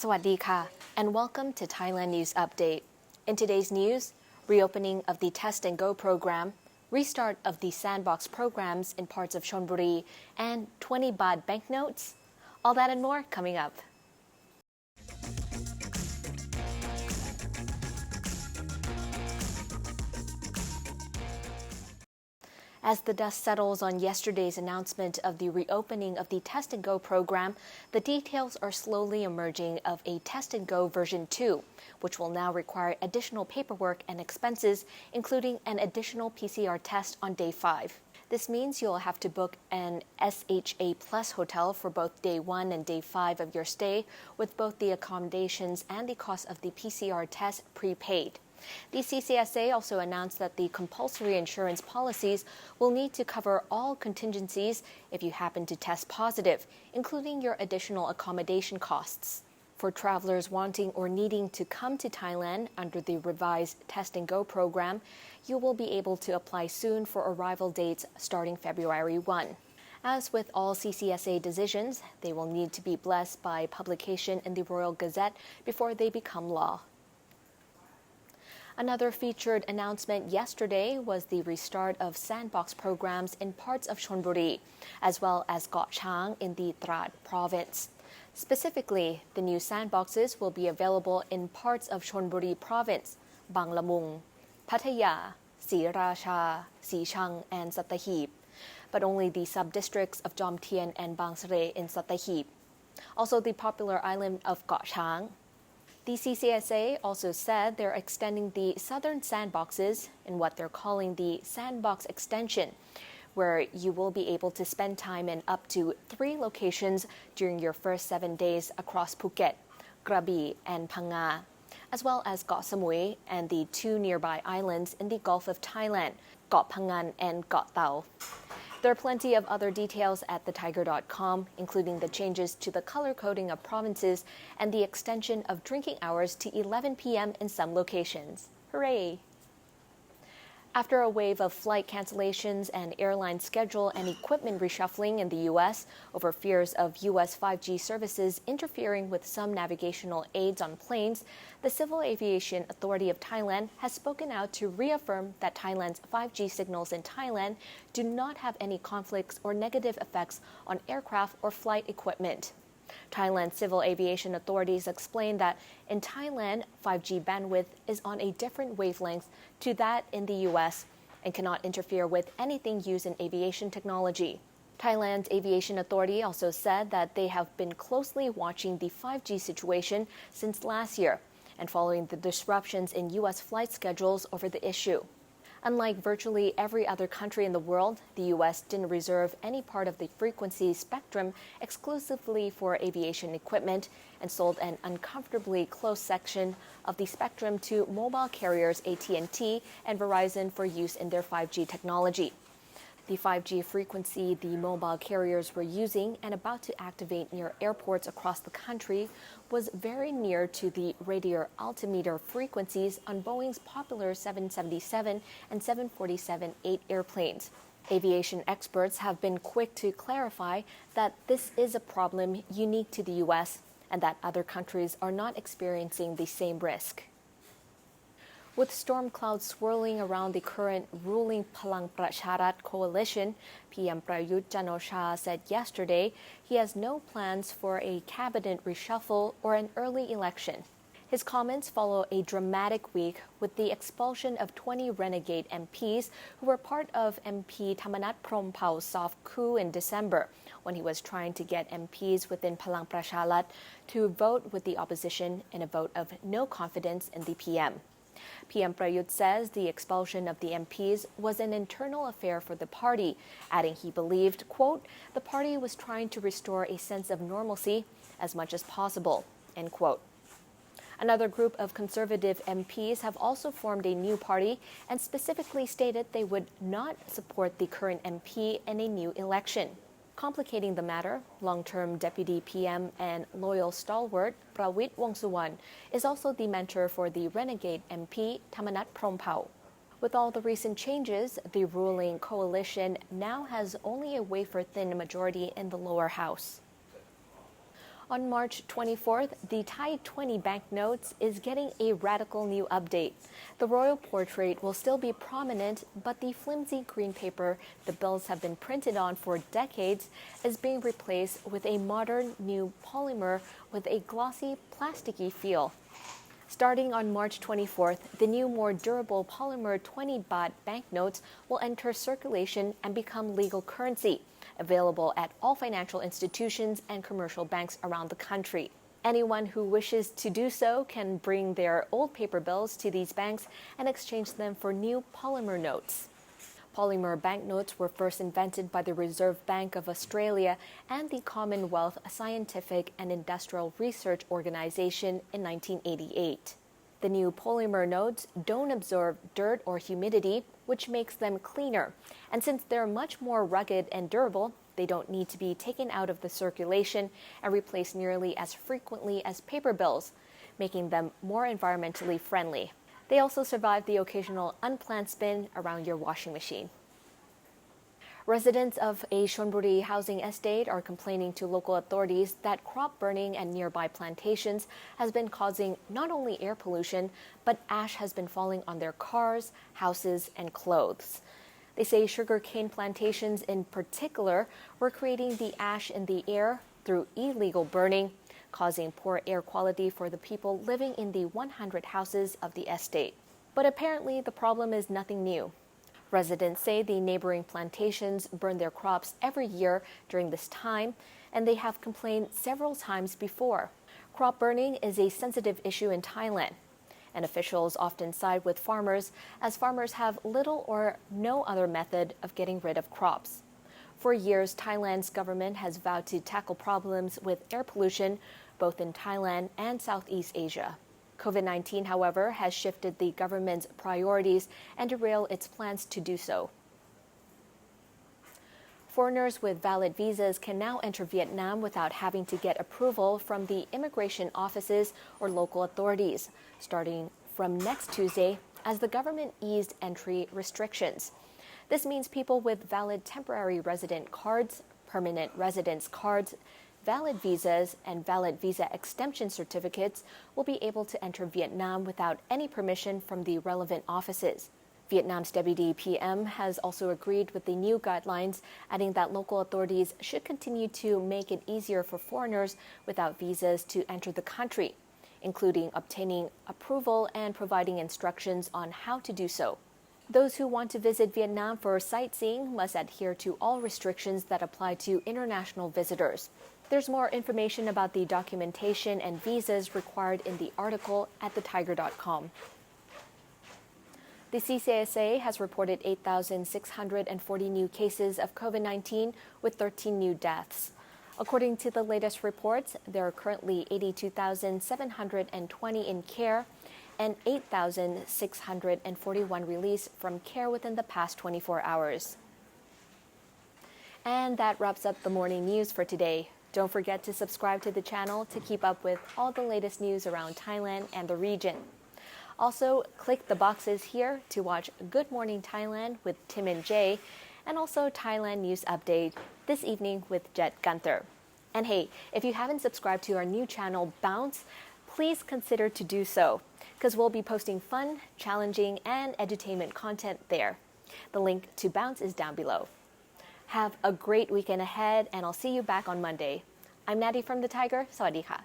Sawadee ka, and welcome to Thailand News Update. In today's news, reopening of the Test and Go program, restart of the Sandbox programs in parts of Chon Buri, and 20 Baht banknotes. All that and more coming up. As the dust settles on yesterday's announcement of the reopening of the Test and Go program, the details are slowly emerging of a Test and Go version 2, which will now require additional paperwork and expenses, including an additional PCR test on day 5. This means you'll have to book an SHA Plus hotel for both day 1 and day 5 of your stay, with both the accommodations and the cost of the PCR test prepaid. The CCSA also announced that the compulsory insurance policies will need to cover all contingencies if you happen to test positive, including your additional accommodation costs. For travelers wanting or needing to come to Thailand under the revised Test and Go program, you will be able to apply soon for arrival dates starting February 1. As with all CCSA decisions, they will need to be blessed by publication in the Royal Gazette before they become law. Another featured announcement yesterday was the restart of Sandbox programs in parts of Chon Buri, as well as Koh Chang in the Trat province. Specifically, the new sandboxes will be available in parts of Chon Buri province, Banglamung, Pattaya, Srirasha, Chang, and Sattahip, but only the sub-districts of Jom Tien and Bang Sre in Sattahip. Also the popular island of Koh Chang. The CCSA also said they're extending the southern sandboxes in what they're calling the Sandbox Extension, where you will be able to spend time in up to 3 locations during your first 7 days across Phuket, Krabi, and Phang Nga, as well as Koh Samui and the 2 nearby islands in the Gulf of Thailand, Koh Phangan and Koh Tao. There are plenty of other details at thetiger.com, including the changes to the color coding of provinces and the extension of drinking hours to 11 p.m. in some locations. Hooray! After a wave of flight cancellations and airline schedule and equipment reshuffling in the U.S. over fears of U.S. 5G services interfering with some navigational aids on planes, the Civil Aviation Authority of Thailand has spoken out to reaffirm that Thailand's 5G signals in Thailand do not have any conflicts or negative effects on aircraft or flight equipment. Thailand's civil aviation authorities explained that in Thailand, 5G bandwidth is on a different wavelength to that in the U.S. and cannot interfere with anything used in aviation technology. Thailand's aviation authority also said that they have been closely watching the 5G situation since last year and following the disruptions in U.S. flight schedules over the issue. Unlike virtually every other country in the world, the U.S. didn't reserve any part of the frequency spectrum exclusively for aviation equipment and sold an uncomfortably close section of the spectrum to mobile carriers AT&T and Verizon for use in their 5G technology. The 5G frequency the mobile carriers were using and about to activate near airports across the country was very near to the radio altimeter frequencies on Boeing's popular 777 and 747-8 airplanes. Aviation experts have been quick to clarify that this is a problem unique to the U.S. and that other countries are not experiencing the same risk. With storm clouds swirling around the current ruling Palang Pracharat coalition, PM Prayut Chan-o-cha said yesterday he has no plans for a cabinet reshuffle or an early election. His comments follow a dramatic week with the expulsion of 20 renegade MPs who were part of MP Thamanat Phromphao's soft coup in December, when he was trying to get MPs within Palang Pracharat to vote with the opposition in a vote of no confidence in the PM. PM Prayut says the expulsion of the MPs was an internal affair for the party, adding he believed, quote, the party was trying to restore a sense of normalcy as much as possible, end quote. Another group of conservative MPs have also formed a new party and specifically stated they would not support the current MP in a new election. Complicating the matter, long-term Deputy PM and loyal stalwart Prawit Wongsuwan is also the mentor for the renegade MP Thamanat Phromphaw. With all the recent changes, the ruling coalition now has only a wafer-thin majority in the lower house. On March 24th, the Thai 20 banknotes is getting a radical new update. The royal portrait will still be prominent, but the flimsy green paper the bills have been printed on for decades is being replaced with a modern new polymer with a glossy, plasticky feel. Starting on March 24th, the new, more durable polymer 20 baht banknotes will enter circulation and become legal currency, available at all financial institutions and commercial banks around the country. Anyone who wishes to do so can bring their old paper bills to these banks and exchange them for new polymer notes. Polymer banknotes were first invented by the Reserve Bank of Australia and the Commonwealth Scientific and Industrial Research Organization in 1988. The new polymer notes don't absorb dirt or humidity, which makes them cleaner. And since they're much more rugged and durable, they don't need to be taken out of the circulation and replaced nearly as frequently as paper bills, making them more environmentally friendly. They also survive the occasional unplanned spin around your washing machine. Residents of a Chon Buri housing estate are complaining to local authorities that crop burning and nearby plantations has been causing not only air pollution, but ash has been falling on their cars, houses, and clothes. They say sugarcane plantations in particular were creating the ash in the air through illegal burning, causing poor air quality for the people living in the 100 houses of the estate. But apparently the problem is nothing new. Residents say the neighboring plantations burn their crops every year during this time, and they have complained several times before. Crop burning is a sensitive issue in Thailand, and officials often side with farmers as farmers have little or no other method of getting rid of crops. For years, Thailand's government has vowed to tackle problems with air pollution both in Thailand and Southeast Asia. COVID-19, however, has shifted the government's priorities and derailed its plans to do so. Foreigners with valid visas can now enter Vietnam without having to get approval from the immigration offices or local authorities, starting from next Tuesday as the government eased entry restrictions. This means people with valid temporary resident cards, permanent residence cards, valid visas, and valid visa extension certificates will be able to enter Vietnam without any permission from the relevant offices. Vietnam's Deputy PM has also agreed with the new guidelines, adding that local authorities should continue to make it easier for foreigners without visas to enter the country, including obtaining approval and providing instructions on how to do so. Those who want to visit Vietnam for sightseeing must adhere to all restrictions that apply to international visitors. There's more information about the documentation and visas required in the article at thetiger.com. The CCSA has reported 8,640 new cases of COVID-19 with 13 new deaths. According to the latest reports, there are currently 82,720 in care and 8,641 released from care within the past 24 hours. And that wraps up the morning news for today. Don't forget to subscribe to the channel to keep up with all the latest news around Thailand and the region. Also, click the boxes here to watch Good Morning Thailand with Tim and Jay, and also Thailand News Update this evening with Jet Gunther. And hey, if you haven't subscribed to our new channel, Bounce, please consider to do so, because we'll be posting fun, challenging, and edutainment content there. The link to Bounce is down below. Have a great weekend ahead, and I'll see you back on Monday. I'm Natty from The Tiger. Sawadee ka.